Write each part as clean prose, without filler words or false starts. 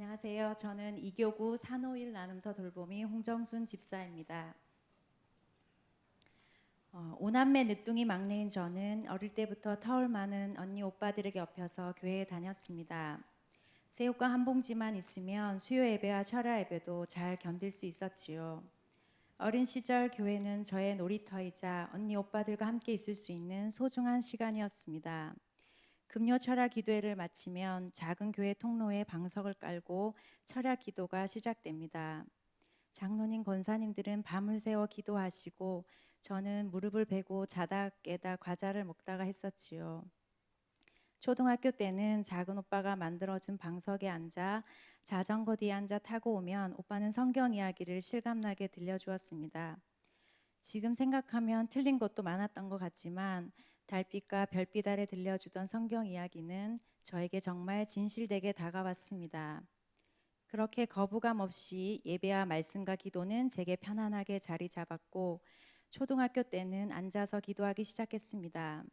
안녕하세요. 저는 이교구 산호일 나눔터 돌보미 홍정순 집사입니다. 오남매 늦둥이 막내인 저는 어릴 때부터 터울 많은 언니 오빠들에게 업혀서 교회에 다녔습니다. 새우과 한 봉지만 있으면 수요 예배와 철야 예배도 잘 견딜 수 있었지요. 어린 시절 교회는 저의 놀이터이자 언니 오빠들과 함께 있을 수 있는 소중한 시간이었습니다. 금요 철야 기도회를 마치면 작은 교회 통로에 방석을 깔고 철야 기도가 시작됩니다. 장로님 권사님들은 밤을 새워 기도하시고 저는 무릎을 베고 자다 깨다 과자를 먹다가 했었지요. 초등학교 때는 작은 오빠가 만들어준 방석에 앉아 자전거 뒤에 앉아 타고 오면 오빠는 성경 이야기를 실감나게 들려주었습니다. 지금 생각하면 틀린 것도 많았던 것 같지만 달빛과 별빛 아래 들려주던 성경 이야기는 저에게 정말 진실되게 다가왔습니다. 그렇게 거부감 없이 예배와 말씀과 기도는 제게 편안하게 자리 잡았고 초등학교 때는 앉아서 기도하기 시작했습니다.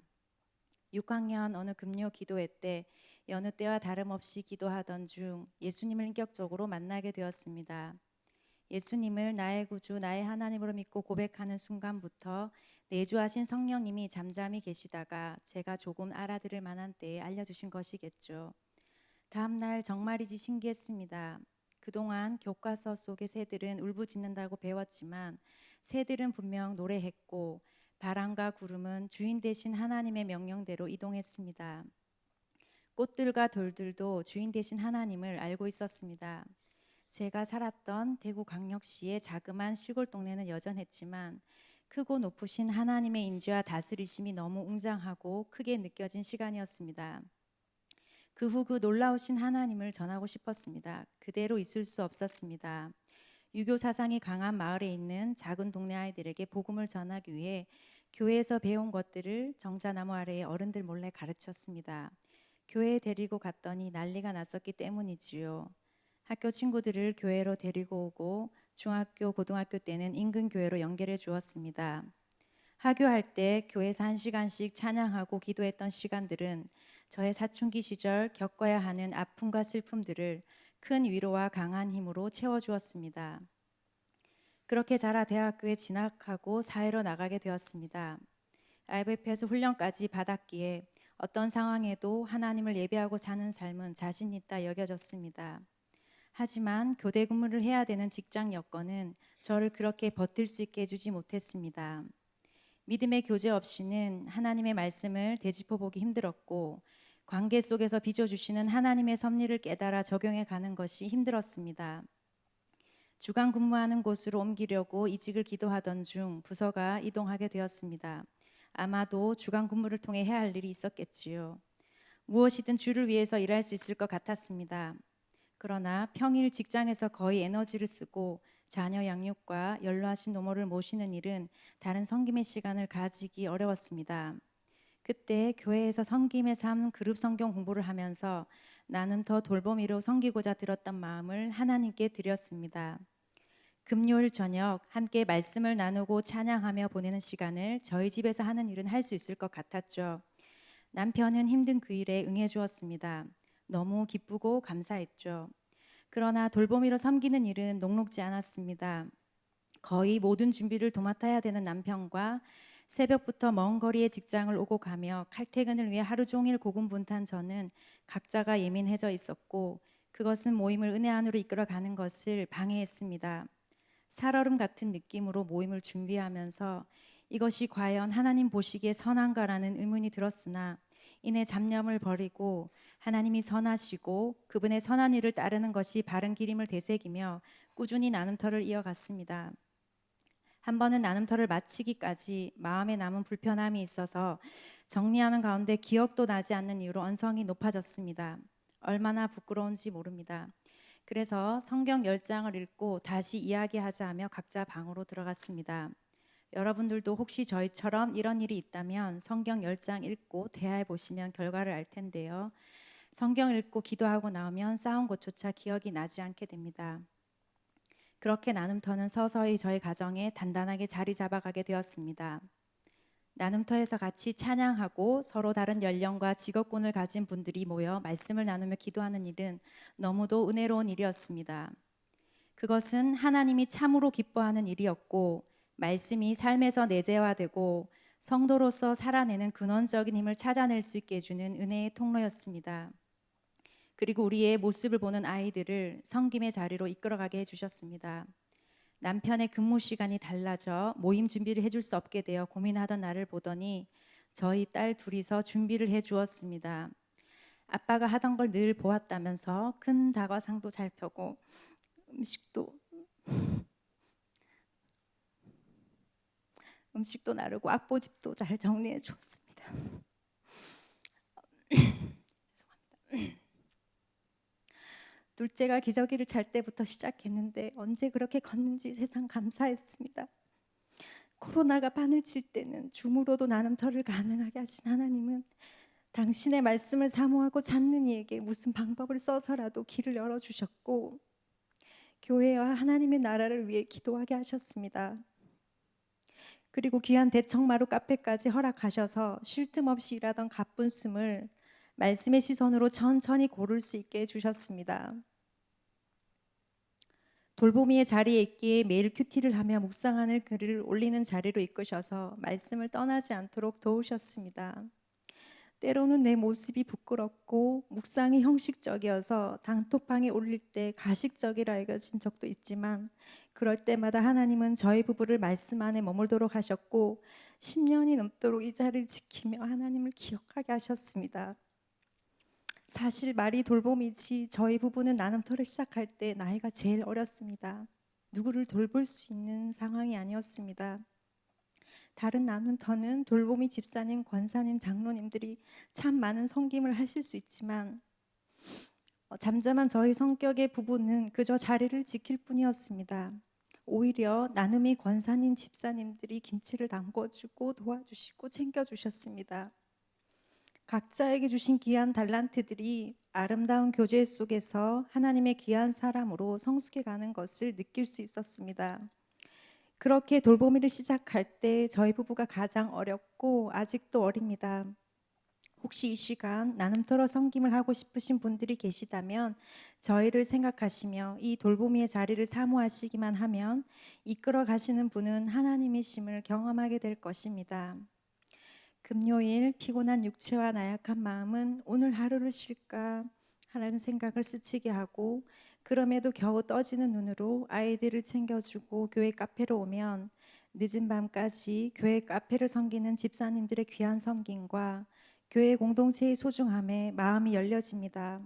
6학년 어느 금요 기도회 때 여느 때와 다름없이 기도하던 중 예수님을 인격적으로 만나게 되었습니다. 예수님을 나의 구주, 나의 하나님으로 믿고 고백하는 순간부터 내주하신 성령님이 잠잠히 계시다가 제가 조금 알아들을 만한 때에 알려주신 것이겠죠. 다음날 정말이지 신기했습니다. 그동안 교과서 속의 새들은 울부짖는다고 배웠지만 새들은 분명 노래했고 바람과 구름은 주인 대신 하나님의 명령대로 이동했습니다. 꽃들과 돌들도 주인 대신 하나님을 알고 있었습니다. 제가 살았던 대구 광역시의 자그마한 시골 동네는 여전했지만 크고 높으신 하나님의 인지와 다스리심이 너무 웅장하고 크게 느껴진 시간이었습니다. 그 후 그 놀라우신 하나님을 전하고 싶었습니다. 그대로 있을 수 없었습니다. 유교 사상이 강한 마을에 있는 작은 동네 아이들에게 복음을 전하기 위해 교회에서 배운 것들을 정자나무 아래에 어른들 몰래 가르쳤습니다. 교회에 데리고 갔더니 난리가 났었기 때문이지요. 학교 친구들을 교회로 데리고 오고 중학교, 고등학교 때는 인근 교회로 연결해 주었습니다. 하교할 때 교회에서 1시간씩 찬양하고 기도했던 시간들은 저의 사춘기 시절 겪어야 하는 아픔과 슬픔들을 큰 위로와 강한 힘으로 채워주었습니다. 그렇게 자라 대학교에 진학하고 사회로 나가게 되었습니다. IVF에서 훈련까지 받았기에 어떤 상황에도 하나님을 예배하고 사는 삶은 자신 있다 여겨졌습니다. 하지만 교대 근무를 해야 되는 직장 여건은 저를 그렇게 버틸 수 있게 해주지 못했습니다. 믿음의 교제 없이는 하나님의 말씀을 되짚어보기 힘들었고 관계 속에서 빚어주시는 하나님의 섭리를 깨달아 적용해 가는 것이 힘들었습니다. 주간 근무하는 곳으로 옮기려고 이직을 기도하던 중 부서가 이동하게 되었습니다. 아마도 주간 근무를 통해 해야 할 일이 있었겠지요. 무엇이든 주를 위해서 일할 수 있을 것 같았습니다. 그러나 평일 직장에서 거의 에너지를 쓰고 자녀 양육과 연로하신 노모를 모시는 일은 다른 섬김의 시간을 가지기 어려웠습니다. 그때 교회에서 섬김의 삶 그룹 성경 공부를 하면서 나는 더 돌보미로 섬기고자 들었던 마음을 하나님께 드렸습니다. 금요일 저녁 함께 말씀을 나누고 찬양하며 보내는 시간을 저희 집에서 하는 일은 할 수 있을 것 같았죠. 남편은 힘든 그 일에 응해 주었습니다. 너무 기쁘고 감사했죠. 그러나 돌보미로 섬기는 일은 녹록지 않았습니다. 거의 모든 준비를 도맡아야 되는 남편과 새벽부터 먼 거리의 직장을 오고 가며 칼퇴근을 위해 하루 종일 고군분투한 저는 각자가 예민해져 있었고 그것은 모임을 은혜 안으로 이끌어가는 것을 방해했습니다. 살얼음 같은 느낌으로 모임을 준비하면서 이것이 과연 하나님 보시기에 선한가라는 의문이 들었으나 이내 잡념을 버리고 하나님이 선하시고 그분의 선한 일을 따르는 것이 바른 길임을 되새기며 꾸준히 나눔터를 이어갔습니다. 한 번은 나눔터를 마치기까지 마음에 남은 불편함이 있어서 정리하는 가운데 기억도 나지 않는 이유로 언성이 높아졌습니다. 얼마나 부끄러운지 모릅니다. 그래서 성경 10장을 읽고 다시 이야기하자 하며 각자 방으로 들어갔습니다. 여러분들도 혹시 저희처럼 이런 일이 있다면 성경 10장 읽고 대화해 보시면 결과를 알 텐데요. 성경 읽고 기도하고 나오면 싸운 것조차 기억이 나지 않게 됩니다. 그렇게 나눔터는 서서히 저희 가정에 단단하게 자리 잡아가게 되었습니다. 나눔터에서 같이 찬양하고 서로 다른 연령과 직업군을 가진 분들이 모여 말씀을 나누며 기도하는 일은 너무도 은혜로운 일이었습니다. 그것은 하나님이 참으로 기뻐하는 일이었고 말씀이 삶에서 내재화되고 성도로서 살아내는 근원적인 힘을 찾아낼 수 있게 해주는 은혜의 통로였습니다. 그리고 우리의 모습을 보는 아이들을 섬김의 자리로 이끌어가게 해주셨습니다. 남편의 근무 시간이 달라져 모임 준비를 해줄 수 없게 되어 고민하던 나를 보더니 저희 딸 둘이서 준비를 해주었습니다. 아빠가 하던 걸 늘 보았다면서 큰 다과상도 잘 펴고 음식도 나르고 악보집도 잘 정리해 주었습니다. 죄송합니다. 둘째가 기저귀를 잘 때부터 시작했는데 언제 그렇게 걷는지 세상 감사했습니다. 코로나가 바늘 칠 때는 줌으로도 나눔터를 가능하게 하신 하나님은 당신의 말씀을 사모하고 찾는 이에게 무슨 방법을 써서라도 길을 열어주셨고 교회와 하나님의 나라를 위해 기도하게 하셨습니다. 그리고 귀한 대청마루 카페까지 허락하셔서 쉴 틈 없이 일하던 가쁜 숨을 말씀의 시선으로 천천히 고를 수 있게 해주셨습니다. 돌보미의 자리에 있기에 매일 큐티를 하며 묵상하는 글을 올리는 자리로 이끄셔서 말씀을 떠나지 않도록 도우셨습니다. 때로는 내 모습이 부끄럽고 묵상이 형식적이어서 단톡방에 올릴 때 가식적이라 여겨진 적도 있지만 그럴 때마다 하나님은 저희 부부를 말씀 안에 머물도록 하셨고 10년이 넘도록 이 자리를 지키며 하나님을 기억하게 하셨습니다. 사실 말이 돌봄이지 저희 부부는 나눔터를 시작할 때 나이가 제일 어렸습니다. 누구를 돌볼 수 있는 상황이 아니었습니다. 다른 나눔터는 돌봄이 집사님, 권사님, 장로님들이 참 많은 섬김을 하실 수 있지만 잠잠한 저희 성격의 부부는 그저 자리를 지킬 뿐이었습니다. 오히려 나눔이 권사님, 집사님들이 김치를 담궈주고 도와주시고 챙겨주셨습니다. 각자에게 주신 귀한 달란트들이 아름다운 교제 속에서 하나님의 귀한 사람으로 성숙해가는 것을 느낄 수 있었습니다. 그렇게 돌보미를 시작할 때 저희 부부가 가장 어렸고 아직도 어립니다. 혹시 이 시간 나눔터로 섬김을 하고 싶으신 분들이 계시다면 저희를 생각하시며 이 돌보미의 자리를 사모하시기만 하면 이끌어 가시는 분은 하나님이심을 경험하게 될 것입니다. 금요일 피곤한 육체와 나약한 마음은 오늘 하루를 쉴까 하는 생각을 스치게 하고 그럼에도 겨우 떠지는 눈으로 아이들을 챙겨주고 교회 카페로 오면 늦은 밤까지 교회 카페를 섬기는 집사님들의 귀한 섬김과 교회 공동체의 소중함에 마음이 열려집니다.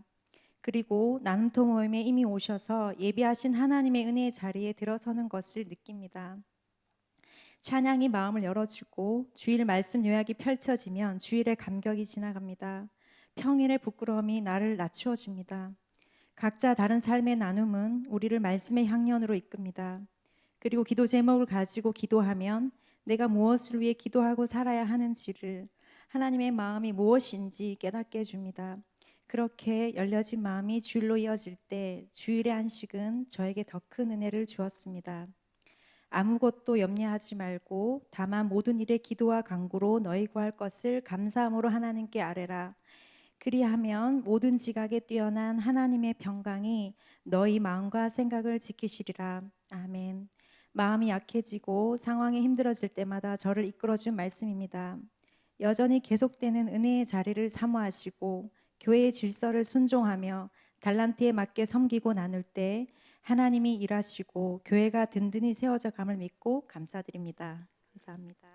그리고 나눔터 모임에 이미 오셔서 예비하신 하나님의 은혜의 자리에 들어서는 것을 느낍니다. 찬양이 마음을 열어주고 주일 말씀 요약이 펼쳐지면 주일의 감격이 지나갑니다. 평일의 부끄러움이 나를 낮추어 줍니다. 각자 다른 삶의 나눔은 우리를 말씀의 향연으로 이끕니다. 그리고 기도 제목을 가지고 기도하면 내가 무엇을 위해 기도하고 살아야 하는지를 하나님의 마음이 무엇인지 깨닫게 해줍니다. 그렇게 열려진 마음이 주일로 이어질 때 주일의 안식은 저에게 더 큰 은혜를 주었습니다. 아무것도 염려하지 말고 다만 모든 일에 기도와 간구로 너희 구할 것을 감사함으로 하나님께 아뢰라. 그리하면 모든 지각에 뛰어난 하나님의 평강이 너희 마음과 생각을 지키시리라. 아멘. 마음이 약해지고 상황이 힘들어질 때마다 저를 이끌어준 말씀입니다. 여전히 계속되는 은혜의 자리를 사모하시고 교회의 질서를 순종하며 달란트에 맞게 섬기고 나눌 때 하나님이 일하시고 교회가 든든히 세워져 감을 믿고 감사드립니다. 감사합니다.